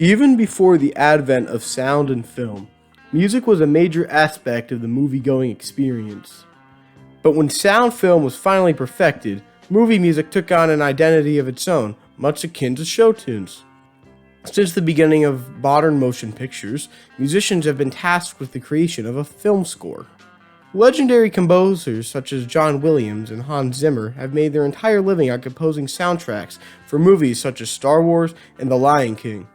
Even before the advent of sound and film, music was a major aspect of the movie-going experience. But when sound film was finally perfected, movie music took on an identity of its own, much akin to show tunes. Since the beginning of modern motion pictures, musicians have been tasked with the creation of a film score. Legendary composers such as John Williams and Hans Zimmer have made their entire living on composing soundtracks for movies such as Star Wars and The Lion King.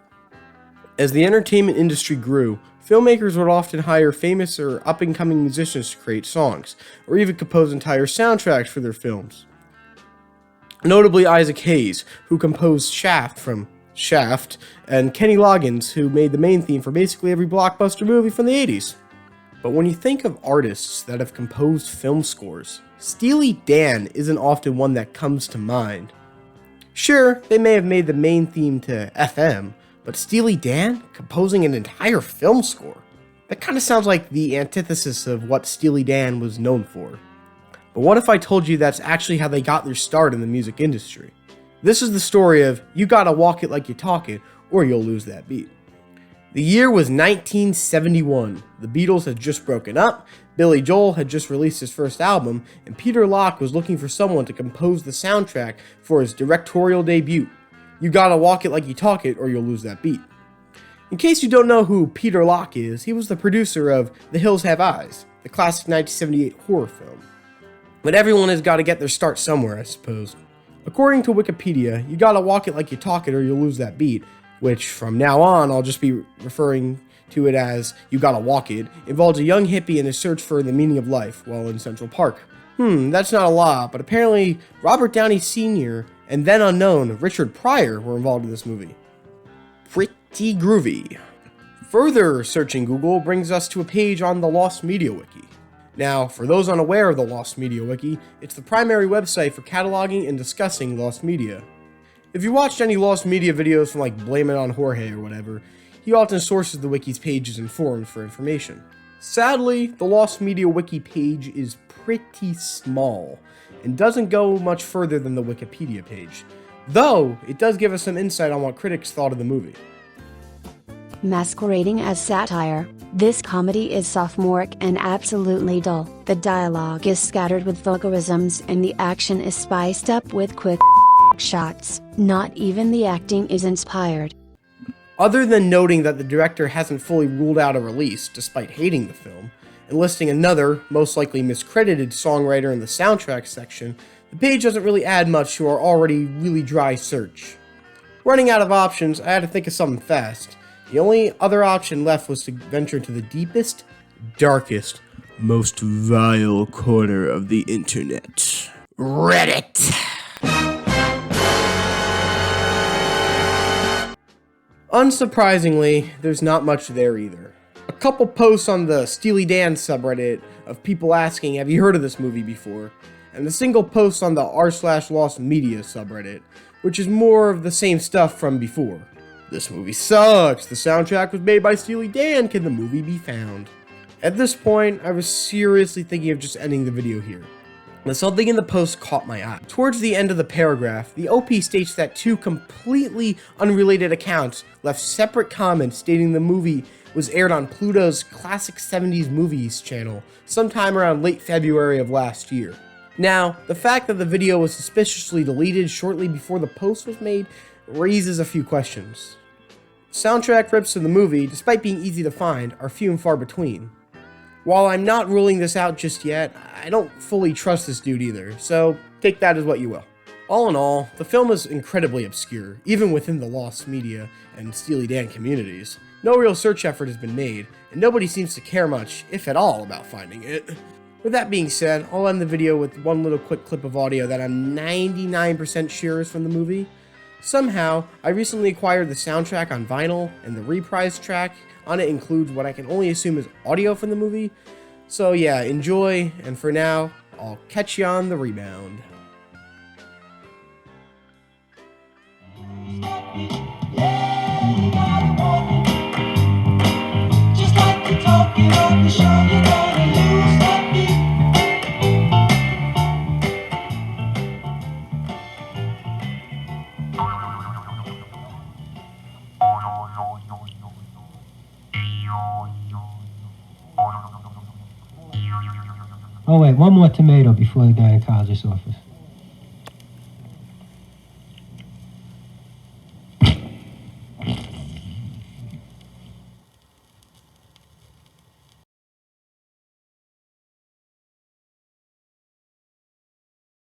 As the entertainment industry grew, filmmakers would often hire famous or up-and-coming musicians to create songs, or even compose entire soundtracks for their films. Notably Isaac Hayes, who composed Shaft from Shaft, and Kenny Loggins, who made the main theme for basically every blockbuster movie from the 80s. But when you think of artists that have composed film scores, Steely Dan isn't often one that comes to mind. Sure, they may have made the main theme to FM, but Steely Dan composing an entire film score? That kind of sounds like the antithesis of what Steely Dan was known for. But what if I told you that's actually how they got their start in the music industry? This is the story of you gotta walk it like you talk it, or you'll lose that beat. The year was 1971. The Beatles had just broken up, Billy Joel had just released his first album, and Peter Locke was looking for someone to compose the soundtrack for his directorial debut. You gotta walk it like you talk it, or you'll lose that beat. In case you don't know who Peter Locke is, he was the producer of The Hills Have Eyes, the classic 1978 horror film. But everyone has got to get their start somewhere, I suppose. According to Wikipedia, you gotta walk it like you talk it or you'll lose that beat, which from now on I'll just be referring to it as You Gotta Walk It, involves a young hippie in his search for the meaning of life while in Central Park. That's not a lot, but apparently Robert Downey Sr. and then unknown Richard Pryor were involved in this movie. Pretty groovy. Further searching Google brings us to a page on the Lost Media Wiki. Now, for those unaware of the Lost Media Wiki, it's the primary website for cataloging and discussing lost media. If you watched any lost media videos from like Blame It on Jorge or whatever, he often sources the wiki's pages and forums for information. Sadly, the Lost Media Wiki page is pretty small and doesn't go much further than the Wikipedia page, though it does give us some insight on what critics thought of the movie. Masquerading as satire, this comedy is sophomoric and absolutely dull. The dialogue is scattered with vulgarisms and the action is spiced up with quick shots. Not even the acting is inspired. Other than noting that the director hasn't fully ruled out a release, despite hating the film, and listing another, most likely miscredited songwriter in the soundtrack section, the page doesn't really add much to our already really dry search. Running out of options, I had to think of something fast. The only other option left was to venture into the deepest, darkest, most vile corner of the internet. Reddit! Unsurprisingly, there's not much there either. A couple posts on the Steely Dan subreddit of people asking, have you heard of this movie before? And a single post on the r/Lost Media subreddit, which is more of the same stuff from before. This movie sucks. The soundtrack was made by Steely Dan. Can the movie be found? At this point, I was seriously thinking of just ending the video here. But something in the post caught my eye. Towards the end of the paragraph, the OP states that two completely unrelated accounts left separate comments stating the movie was aired on Pluto's Classic 70s Movies channel sometime around late February of last year. Now, the fact that the video was suspiciously deleted shortly before the post was made raises a few questions. Soundtrack rips in the movie, despite being easy to find, are few and far between. While I'm not ruling this out just yet, I don't fully trust this dude either, so take that as what you will. All in all, the film is incredibly obscure, even within the Lost Media and Steely Dan communities. No real search effort has been made, and nobody seems to care much, if at all, about finding it. With that being said, I'll end the video with one little quick clip of audio that I'm 99% sure is from the movie. Somehow, I recently acquired the soundtrack on vinyl, and the reprise track on it includes what I can only assume is audio from the movie. So yeah, enjoy, and for now, I'll catch you on the rebound. Just like you're talking on the show, you're gonna lose that beat. Oh wait, one more tomato before the gynecologist's office.